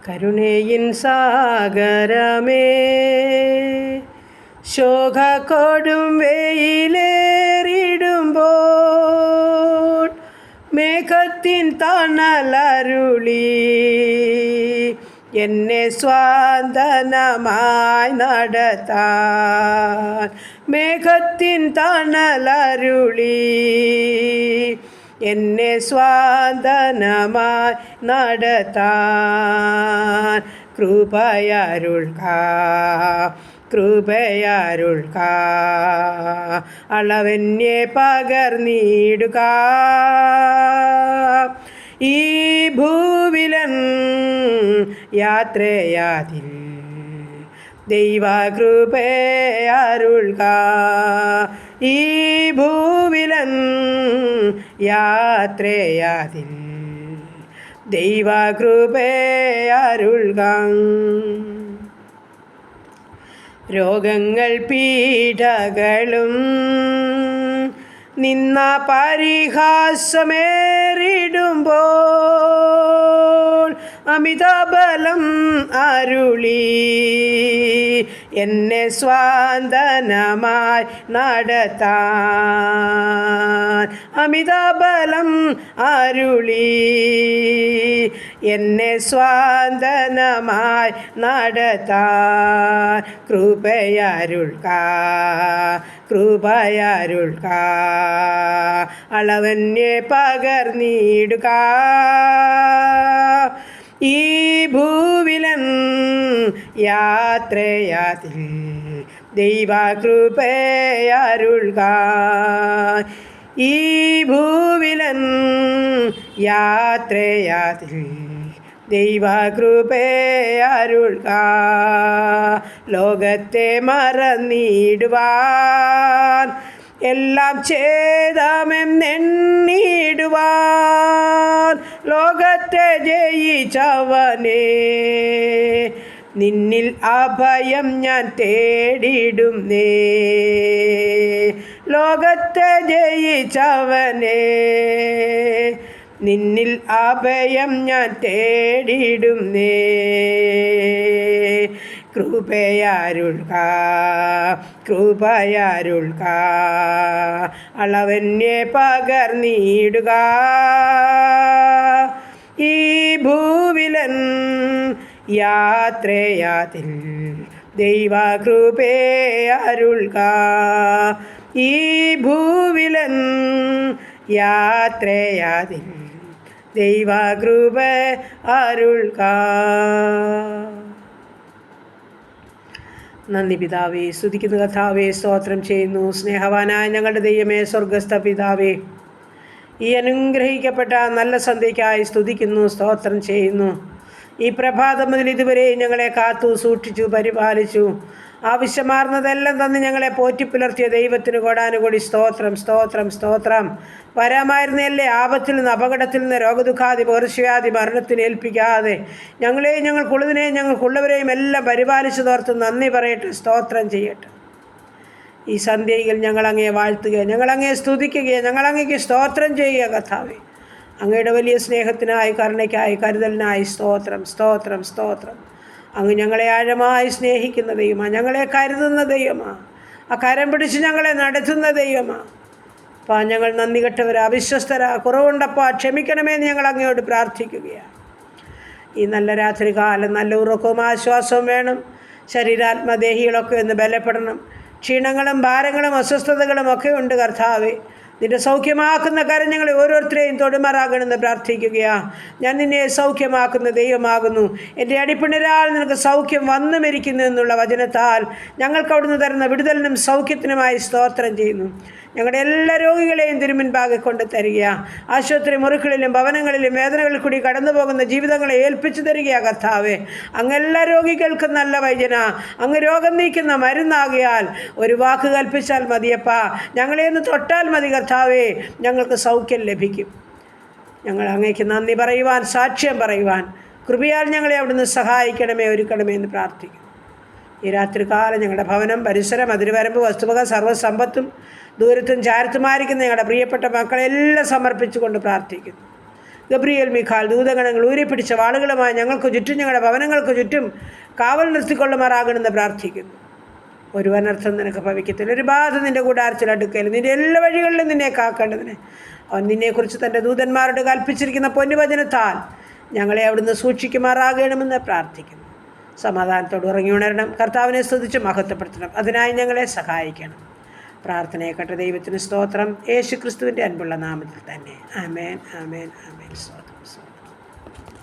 കരുണയിൻ സാഗരമേ, ശോക കൊടും വെയിലേറിടുമ്പോൾ മേഘത്തിൻ തണലരുളി എന്നെ സ്വാന്തനമായി നടത്താൻ. മേഘത്തിൻ തണലരുളി എന്നെ സ്വാന്തനമായി നടത്താൻ. കൃപയരുൾക കൃപയരുൾക, അളവെന്നെ പകർന്നിടുക. ഈ ഭൂവിലൻ യാത്രയാതിൽ ദൈവകൃപയരുൾക. ഈ ഭൂവിലൻ യാത്രയാതിൽ ദൈവകൃപയരുൾക. രോഗങ്ങൾ പീഡകളും നിന്ന പരിഹാസമേറിടുമ്പോൾ അമിതബലം അരുളി എന്നെ സ്വാന്തനമായി നടത്താൻ. അമിതബലം അരുളി എന്നെ സ്വാന്തനമായി നടത്താൻ. കൃപയരുൾക കൃപയരുൾക, അളവെന്നെ പകർന്നിടുക. ഈ ഭൂവിലൻ യാത്രയാതിൽ ദൈവകൃപയരുൾക. ഈ ഭൂവിലൻ യാത്രയാതിൽ ദൈവകൃപയരുൾക. ലോകത്തെ മറന്നിടുവാൻ എല്ലാം ചെയ്താമെന്നെണ്ണിടുവാൻ ലോകത്തെ ജയിച്ചവനേ, നിന്നിൽ അഭയം ഞാൻ തേടിടുന്നേ. ലോകത്തെ ജയിച്ചവനേ, നിന്നിൽ അഭയം ഞാൻ തേടിടുന്നേ. കൃപയരുൾക കൃപയരുൾക, അളവെന്നെ പകർന്നിടുക. ഈ ഭൂവിലൻ യാത്രയാതിൽ ദൈവകൃപയരുൾക. ഈ ഭൂവിലൻ യാത്രയാതിൽ ദൈവകൃപയരുൾക. നന്ദി പിതാവേ, സ്തുതിക്കുന്ന കർത്താവേ, സ്തോത്രം ചെയ്യുന്നു. സ്നേഹവാനായ ഞങ്ങളുടെ ദൈവമേ, സ്വർഗസ്ഥ പിതാവേ, ഈ അനുഗ്രഹിക്കപ്പെട്ട നല്ല സന്ധ്യയ്ക്കായി സ്തുതിക്കുന്നു, സ്തോത്രം ചെയ്യുന്നു. ഈ പ്രഭാതം മുതൽ ഇതുവരെ ഞങ്ങളെ കാത്തു സൂക്ഷിച്ചു പരിപാലിച്ചു. ആവശ്യമാർന്നതെല്ലാം തന്ന് ഞങ്ങളെ പോറ്റിപ്പുലർത്തിയ ദൈവത്തിന് കോടാനുകൂടി സ്തോത്രം സ്തോത്രം സ്തോത്രം. വരാമായിരുന്നല്ലേ ആപത്തിൽ നിന്ന്, അപകടത്തിൽ നിന്ന്, രോഗദുഃഖാദി പകർച്ചവ്യാധി മരണത്തിന് ഏൽപ്പിക്കാതെ ഞങ്ങളെയും ഞങ്ങൾക്കുള്ളതിനെയും ഞങ്ങൾക്കുള്ളവരെയും എല്ലാം പരിപാലിച്ചു തോർത്ത് നന്ദി പറയട്ടെ, സ്തോത്രം ചെയ്യട്ടെ. ഈ സന്ധ്യയിൽ ഞങ്ങളങ്ങയെ വാഴ്ത്തുകയും ഞങ്ങളങ്ങയെ സ്തുതിക്കുകയും ഞങ്ങളങ്ങയ്ക്ക് സ്തോത്രം ചെയ്യുക. കർത്താവേ, അങ്ങയുടെ വലിയ സ്നേഹത്തിനായി, കരുണയ്ക്കായി, കരുതലിനായി സ്തോത്രം സ്തോത്രം സ്തോത്രം. അങ്ങ് ഞങ്ങളെ ആഴമായി സ്നേഹിക്കുന്ന ദൈവമാണ്, ഞങ്ങളെ കരുതുന്ന ദൈവമാണ്, ആ കരം പിടിച്ച് ഞങ്ങളെ നടത്തുന്ന ദൈവമാണ്. അപ്പം ഞങ്ങൾ നന്ദി കെട്ടവരാ, അവിശ്വസ്തരാ, കുറവുണ്ടപ്പാ, ക്ഷമിക്കണമെന്ന് ഞങ്ങൾ അങ്ങയോട് പ്രാർത്ഥിക്കുകയാണ്. ഈ നല്ല രാത്രി കാലം നല്ല ഉറക്കവും ആശ്വാസവും വേണം. ശരീരാത്മദേഹികളൊക്കെ ഒന്ന് ബലപ്പെടണം. ക്ഷീണങ്ങളും ഭാരങ്ങളും അസ്വസ്ഥതകളും ഒക്കെ ഉണ്ട് കർത്താവേ. നിന്റെ സൗഖ്യമാക്കുന്ന കാര്യം ഞങ്ങളെ ഓരോരുത്തരെയും തൊടുമാറാകണമെന്ന് പ്രാർത്ഥിക്കുകയാണ്. ഞാൻ നിന്നെ സൗഖ്യമാക്കുന്ന ദൈവമാകുന്നു. എൻ്റെ അടിപ്പിണരാൽ നിനക്ക് സൗഖ്യം വന്നു മരിക്കുന്നു എന്നുള്ള വചനത്താൽ ഞങ്ങൾക്ക് അവിടുന്ന് തരുന്ന വിടുതലിനും സൗഖ്യത്തിനുമായി സ്തോത്രം ചെയ്യുന്നു. ഞങ്ങളുടെ എല്ലാ രോഗികളെയും തിരുമുൻപാകെ കൊണ്ട് തരിക. ആശുപത്രി മുറികളിലും ഭവനങ്ങളിലും വേദനകളിൽ കൂടി കടന്നു പോകുന്ന ജീവിതങ്ങളെ ഏൽപ്പിച്ചു തരിക കർത്താവേ. അങ്ങ് എല്ലാ രോഗികൾക്കും നല്ല വൈദ്യന, അങ്ങ് രോഗം നീക്കുന്ന മരുന്നാകിയാൽ ഒരു വാക്ക് കൽപ്പിച്ചാൽ മതിയപ്പാ, ഞങ്ങളെ ഒന്ന് തൊട്ടാൽ മതി കർത്താവേ, ഞങ്ങൾക്ക് സൗഖ്യം ലഭിക്കും. ഞങ്ങൾ അങ്ങേക്ക് നന്ദി പറയുവാൻ, സാക്ഷ്യം പറയുവാൻ കൃപയാൽ ഞങ്ങളെ അവിടുന്ന് സഹായിക്കണമേ, ഒരുക്കണമേ എന്ന് പ്രാർത്ഥിക്കും. ഈ രാത്രികാലം ഞങ്ങളുടെ ഭവനം, പരിസരം, അതിരുവരമ്പ്, വസ്തുവക, സർവ്വസമ്പത്തും ദൂരത്തും ചാരത്തുമായിരിക്കുന്ന ഞങ്ങളുടെ പ്രിയപ്പെട്ട മക്കളെല്ലാം സമർപ്പിച്ചുകൊണ്ട് പ്രാർത്ഥിക്കുന്നു. ഗബ്രിയേൽ മിഖാൽ ദൂതഗണങ്ങൾ ഊരിപ്പിടിച്ച വാളുകളുമായി ഞങ്ങൾക്ക് ചുറ്റും ഞങ്ങളുടെ ഭവനങ്ങൾക്ക് ചുറ്റും കാവൽ നിർത്തിക്കൊള്ളുമാറാകണമെന്ന് പ്രാർത്ഥിക്കുന്നു. ഒരു അനർത്ഥം നിനക്ക് ഭവിക്കത്തില്ല, ഒരു ബാധ നിൻ്റെ കൂടാരത്തിൽ അടുക്കലും, നിൻ്റെ എല്ലാ വഴികളിലും നിന്നെ കാക്കേണ്ടതിന് അവൻ നിന്നെക്കുറിച്ച് തൻ്റെ ദൂതന്മാരോട് കൽപ്പിച്ചിരിക്കുന്ന പൊന്നുവചനത്താൽ ഞങ്ങളെ അവിടുന്ന് സൂക്ഷിക്കുമാറാകണമെന്ന് പ്രാർത്ഥിക്കുന്നു. സമാധാനത്തോട് ഉറങ്ങി ഉണരണം, കർത്താവിനെ സ്തുതിച്ച് മഹത്വപ്പെടുത്തണം, അതിനായി ഞങ്ങളെ സഹായിക്കണം. പ്രാർത്ഥനയെ കേട്ട ദൈവത്തിന് സ്തോത്രം. യേശു ക്രിസ്തുവിൻ്റെ അൻപുള്ള നാമത്തിൽ തന്നെ. ആമേൻ, ആമേൻ, ആമേൻ. സ്തോത്രം.